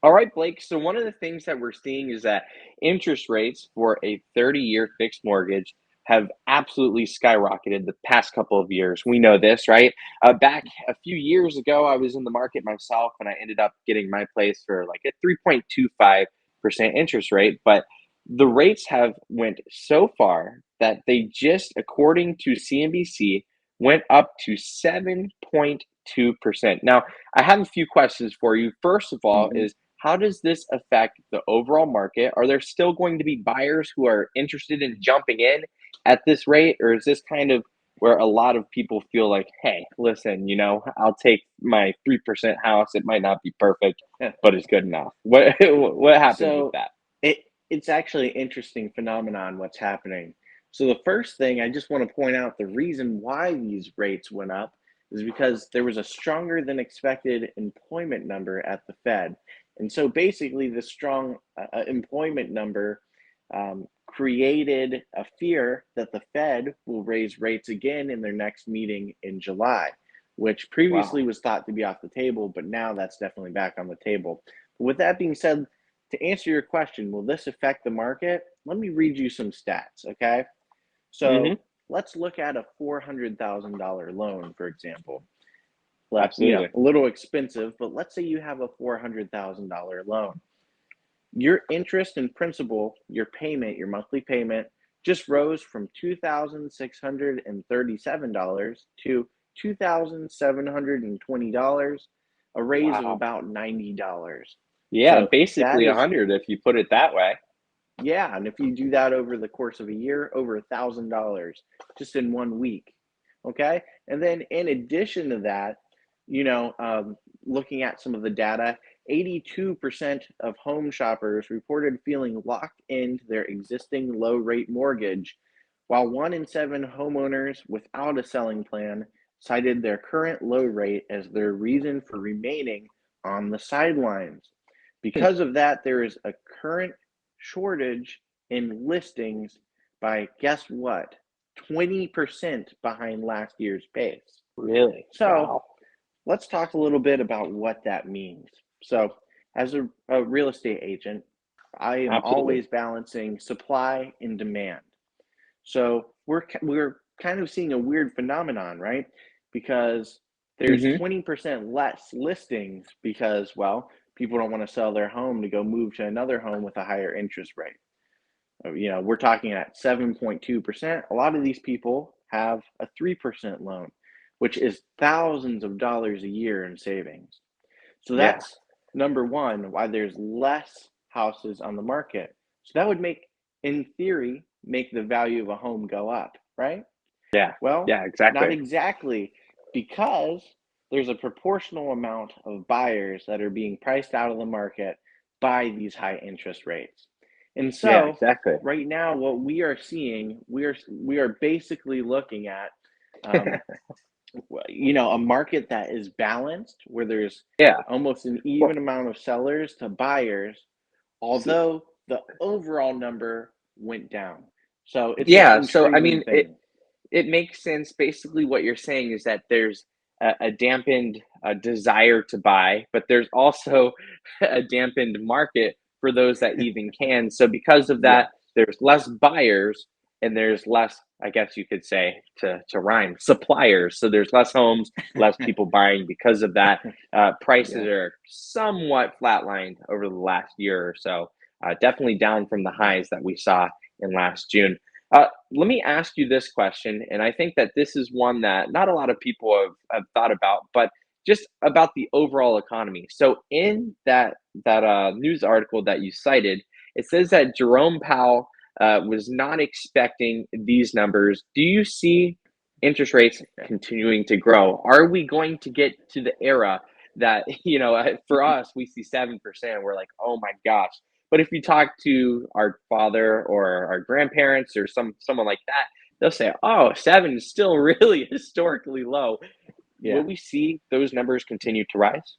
All right, Blake. So one of the things that we're seeing is that interest rates for a 30-year fixed mortgage have absolutely skyrocketed the past couple of years. We know this, right? Back a few years ago, I was in the market myself and I ended up getting my place for like a 3.25% interest rate. But the rates have went so far that they just, according to CNBC, went up to 7.2%. Now, I have a few questions for you. First of all, Mhm. is how does this affect the overall market? Are there still going to be buyers who are interested in jumping in at this rate? Or is this kind of where a lot of people feel like, hey, listen, I'll take my 3% house. It might not be perfect, Yeah. but it's good enough. What happens with So that? it's actually an interesting phenomenon what's happening. So the first thing I just want to point out the reason why these rates went up is because there was a stronger than expected employment number at the Fed. And so basically the strong employment number created a fear that the Fed will raise rates again in their next meeting in July, which previously Wow. was thought to be off the table, but now that's definitely back on the table. With that being said, to answer your question, will this affect the market? Let me read you some stats, okay? Hmm. So let's look at a $400,000 loan, for example. Absolutely. A little expensive, but let's say you have a $400,000 loan. Your interest and principal, your payment, your monthly payment, just rose from $2,637 to $2,720, a raise of Wow. about $90. Yeah, So basically that a is, hundred if you put it that way. yeah. And if you do that over the course of a year, over $1,000 just in 1 week. Okay. And then in addition to that, you know, um, looking at some of the data, 82% of home shoppers reported feeling locked into their existing low rate mortgage, while 1 in 7 homeowners without a selling plan cited their current low rate as their reason for remaining on the sidelines. Hmm. Because of that, there is a current shortage in listings by, guess what, 20% behind last year's pace. Really? So Wow. let's talk a little bit about what that means. So, as a real estate agent, I am Absolutely. always balancing supply and demand. So we're kind of seeing a weird phenomenon, right? Because there's Hmm. 20% less listings because, well, people don't want to sell their home to go move to another home with a higher interest rate. We're talking at 7.2%. A lot of these people have a 3% loan, which is thousands of dollars a year in savings. So Yeah. that's number one, why there's less houses on the market. So that would in theory, make the value of a home go up, right? Yeah. Well, Yeah, not exactly. exactly, because there's a proportional amount of buyers that are being priced out of the market by these high interest rates. And Yeah, so exactly. right now, what we are seeing, we are basically looking at um, a market that is balanced, where there's Yeah. almost an Well, even amount of sellers to buyers, so, although the overall number went down. So it's an yeah, so I intriguing mean, it thing. it makes sense. Basically, what you're saying is that there's a dampened desire to buy, but there's also a dampened market for those that even can. So because of that, Yes. there's less buyers and there's less, I guess you could say, to rhyme, suppliers. So there's less homes, less people buying. Because of that, prices Yeah. are somewhat flatlined over the last year or so. Definitely down from the highs that we saw in last June. Let me ask you this question, and I think that this is one that not a lot of people have thought about, but just about the overall economy. So, in that news article that you cited, it says that Jerome Powell was not expecting these numbers. Do you see interest rates continuing to grow? Are we going to get to the era that for us we see 7%? We're like, oh my gosh, but if you talk to our father or our grandparents or someone like that, they'll say, "Oh, 7 is still really historically low." Will Yeah. we see those numbers continue to rise?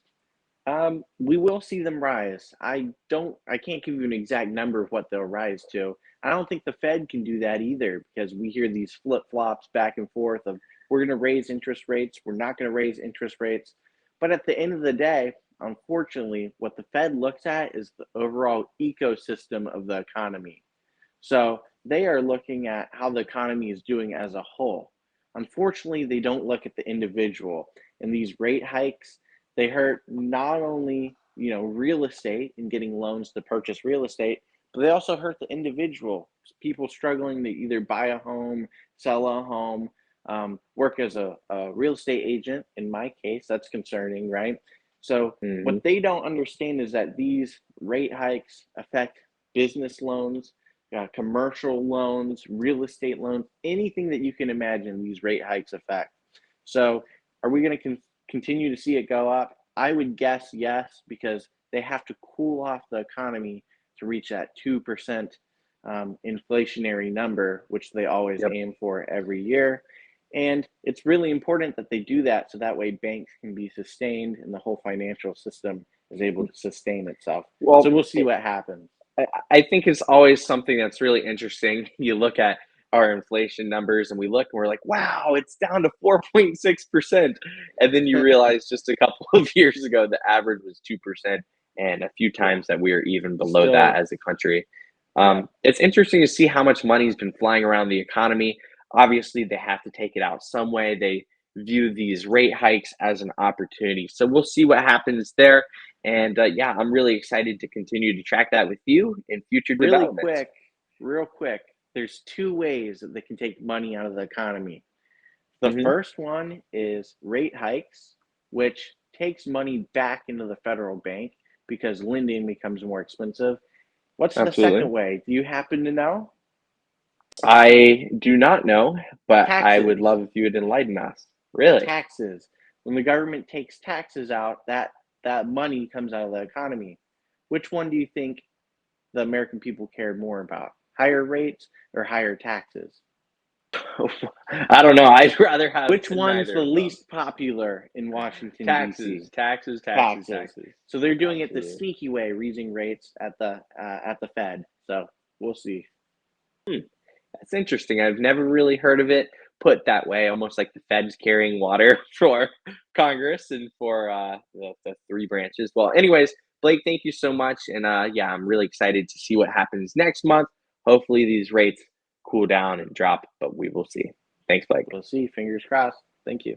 We will see them rise. I can't give you an exact number of what they'll rise to. I don't think the Fed can do that either, because we hear these flip flops back and forth of, we're going to raise interest rates, we're not going to raise interest rates. But at the end of the day, unfortunately, what the Fed looks at is the overall ecosystem of the economy. So they are looking at how the economy is doing as a whole. Unfortunately, they don't look at the individual. And these rate hikes, they hurt not only, real estate and getting loans to purchase real estate, but they also hurt the individual, people struggling to either buy a home, sell a home, work as a real estate agent. In my case, that's concerning, right? So Hmm. what they don't understand is that these rate hikes affect business loans, commercial loans, real estate loans, anything that you can imagine these rate hikes affect. So, are we going to continue to see it go up? I would guess yes, because they have to cool off the economy to reach that 2% inflationary number, which they always Yep. aim for every year. And it's really important that they do that so that way banks can be sustained and the whole financial system is able to sustain itself. So Well, we'll see what happens. I think it's always something that's really interesting. You look at our inflation numbers and we look and we're like, wow, it's down to 4.6%. And then you realize just a couple of years ago, the average was 2%, and a few Yeah. times that we are even below that Still, as a country. yeah. It's interesting to see how much money's been flying around the economy. Obviously, they have to take it out some way. They view these rate hikes as an opportunity. So we'll see what happens there. And yeah, I'm really excited to continue to track that with you in future Really developments. quick, real quick, there's two ways that they can take money out of the economy. The Hmm. first one is rate hikes, which takes money back into the federal bank because lending becomes more expensive. What's the second Absolutely. way? Do you happen to know? I do not know, but I would Taxes. love if you would enlighten us. Really? Taxes. When the government takes taxes out, that money comes out of the economy. Which one do you think the American people care more about? Higher rates or higher taxes? I don't know. I'd rather have Which one's neither the of them. least popular in Washington, D.C.? Taxes, taxes, taxes, Taxes. taxes. So they're doing it the Absolutely. sneaky way, raising rates at the Fed. So we'll see. Hmm. That's interesting. I've never really heard of it put that way, almost like the Fed's carrying water for Congress and for the three branches. Well, anyways, Blake, thank you so much. And yeah, I'm really excited to see what happens next month. Hopefully, these rates cool down and drop, but we will see. Thanks, Blake. We'll see. Fingers crossed. Thank you.